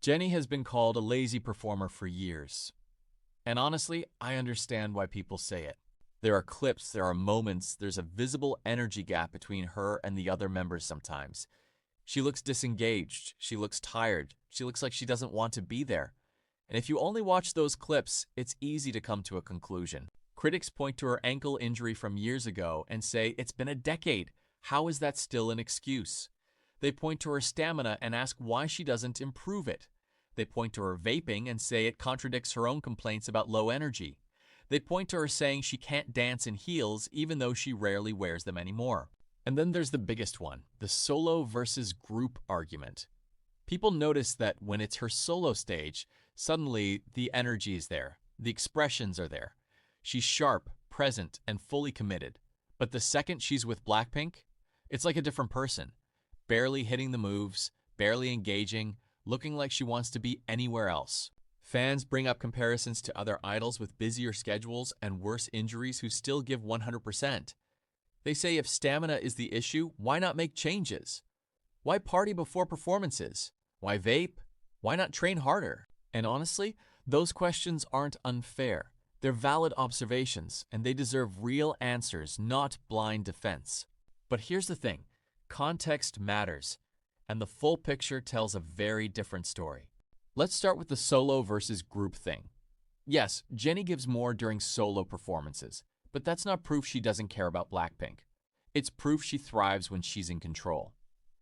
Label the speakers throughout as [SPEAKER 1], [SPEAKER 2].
[SPEAKER 1] Jennie has been called a lazy performer for years. And honestly, I understand why people say it. There are clips, there are moments, there's a visible energy gap between her and the other members sometimes. She looks disengaged, she looks tired, she looks like she doesn't want to be there. And if you only watch those clips, it's easy to come to a conclusion. Critics point to her ankle injury from years ago and say it's been a decade. How is that still an excuse? They point to her stamina and ask why she doesn't improve it. They point to her vaping and say it contradicts her own complaints about low energy. They point to her saying she can't dance in heels even though she rarely wears them anymore. And then there's the biggest one, the solo versus group argument. People notice that when it's her solo stage, suddenly the energy is there, the expressions are there. She's sharp, present, and fully committed. But the second she's with Blackpink, it's like a different person. Barely hitting the moves, barely engaging, looking like she wants to be anywhere else. Fans bring up comparisons to other idols with busier schedules and worse injuries who still give 100%. They say if stamina is the issue, why not make changes? Why party before performances? Why vape? Why not train harder? And honestly, those questions aren't unfair. They're valid observations, and they deserve real answers, not blind defense. But here's the thing, context matters, and the full picture tells a very different story. Let's start with the solo versus group thing. Yes, Jennie gives more during solo performances, but that's not proof she doesn't care about Blackpink. It's proof she thrives when she's in control.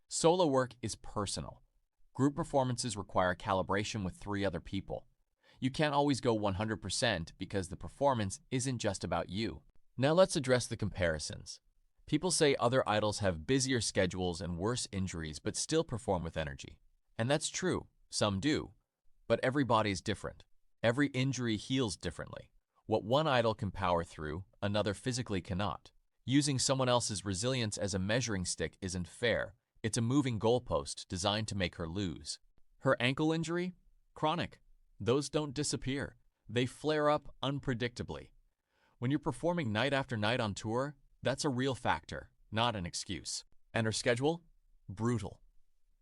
[SPEAKER 1] Solo work is personal. Group performances require calibration with 3 other people. You can't always go 100% because the performance isn't just about you. Now let's address the comparisons. People say other idols have busier schedules and worse injuries but still perform with energy. And that's true, some do. But everybody's different. Every injury heals differently. What one idol can power through, another physically cannot. Using someone else's resilience as a measuring stick isn't fair. It's a moving goalpost designed to make her lose. Her ankle injury? Chronic. Those don't disappear. They flare up unpredictably. When you're performing night after night on tour, that's a real factor, not an excuse. And her schedule? Brutal.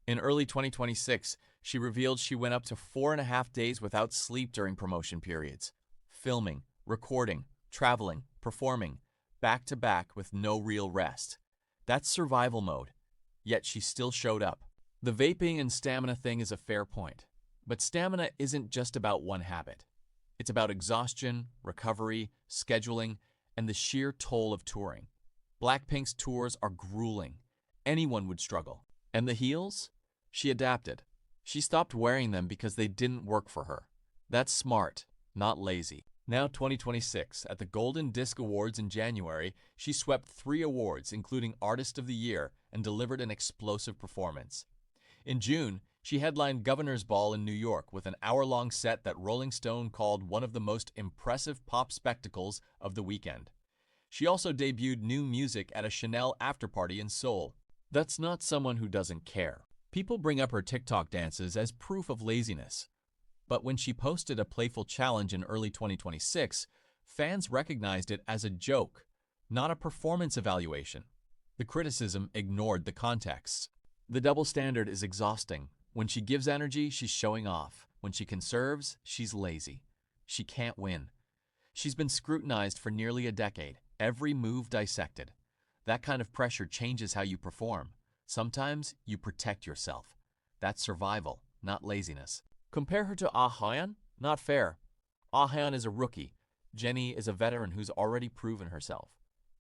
[SPEAKER 1] In early 2026, she revealed she went up to 4.5 days without sleep during promotion periods. Filming, recording, traveling, performing, back to back with no real rest. That's survival mode. Yet she still showed up. The vaping and stamina thing is a fair point. But stamina isn't just about one habit. It's about exhaustion, recovery, scheduling, and the sheer toll of touring. Blackpink's tours are grueling. Anyone would struggle. And the heels? She adapted. She stopped wearing them because they didn't work for her. That's smart, not lazy. Now 2026, at the Golden Disc Awards in January, she swept 3 awards, including Artist of the Year, and delivered an explosive performance. In June, she headlined Governor's Ball in New York with an hour-long set that Rolling Stone called one of the most impressive pop spectacles of the weekend. She also debuted new music at a Chanel afterparty in Seoul. That's not someone who doesn't care. People bring up her TikTok dances as proof of laziness. But when she posted a playful challenge in early 2026, fans recognized it as a joke, not a performance evaluation. The criticism ignored the context. The double standard is exhausting. When she gives energy, she's showing off. When she conserves, she's lazy. She can't win. She's been scrutinized for nearly a decade, every move dissected. That kind of pressure changes how you perform. Sometimes you protect yourself. That's survival, not laziness. Compare her to Ah Hyun? Not fair. Ah Hyun is a rookie. Jennie is a veteran who's already proven herself.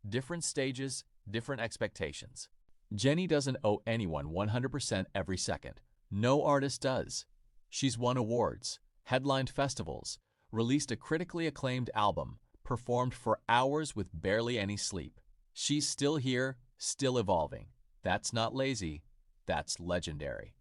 [SPEAKER 1] Different stages, different expectations. Jennie doesn't owe anyone 100% every second. No artist does. She's won awards, headlined festivals, released a critically acclaimed album, performed for hours with barely any sleep. She's still here, still evolving. That's not lazy, that's legendary.